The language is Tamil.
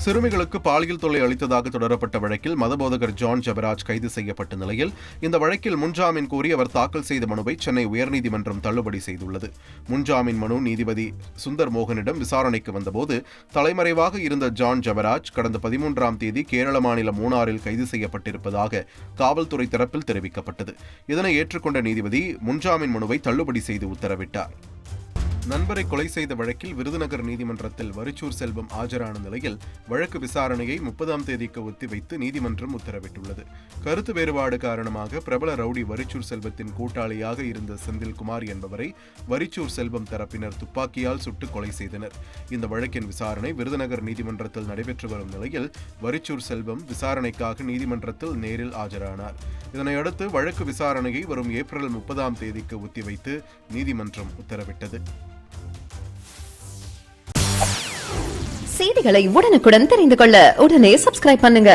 சிறுமிகளுக்கு பாலியல் தொல்லை அளித்ததாக தொடரப்பட்ட வழக்கில் மதபோதகர் ஜான் ஜெபராஜ் கைது செய்யப்பட்ட நிலையில் இந்த வழக்கில் முன்ஜாமீன் கோரி அவர் தாக்கல் செய்த மனுவை சென்னை உயர்நீதிமன்றம் தள்ளுபடி செய்துள்ளது. முன்ஜாமீன் மனு நீதிபதி சுந்தர் மோகனிடம் விசாரணைக்கு வந்தபோது தலைமறைவாக இருந்த ஜான் ஜெபராஜ் கடந்த 13ஆம் தேதி கேரள மாநிலம் மூணாறில் கைது செய்யப்பட்டிருப்பதாக காவல்துறை தரப்பில் தெரிவிக்கப்பட்டது. இதனை ஏற்றுக்கொண்ட நீதிபதி முன்ஜாமீன் மனுவை தள்ளுபடி செய்து உத்தரவிட்டார். நண்பரை கொலை செய்த வழக்கில் விருதுநகர் நீதிமன்றத்தில் வரிச்சூர் செல்வம் ஆஜரான நிலையில் வழக்கு விசாரணையை 30ஆம் தேதிக்கு ஒத்திவைத்து நீதிமன்றம் உத்தரவிட்டுள்ளது. கருத்து வேறுபாடு காரணமாக பிரபல ரவுடி வரிச்சூர் செல்வத்தின் கூட்டாளியாக இருந்த செந்தில்குமார் என்பவரை வரிச்சூர் செல்வம் தரப்பினர் துப்பாக்கியால் சுட்டு கொலை செய்தனர். இந்த வழக்கின் விசாரணை விருதுநகர் நீதிமன்றத்தில் நடைபெற்று வரும் நிலையில் வரிச்சூர் செல்வம் விசாரணைக்காக நீதிமன்றத்தில் நேரில் ஆஜரானார். இதனையடுத்து வழக்கு விசாரணையை வரும் ஏப்ரல் 30ஆம் தேதிக்கு ஒத்திவைத்து நீதிமன்றம் உத்தரவிட்டது. செய்திகளை உடனுக்குடன் தெரிந்து கொள்ள உடனே சப்ஸ்கிரைப் பண்ணுங்க.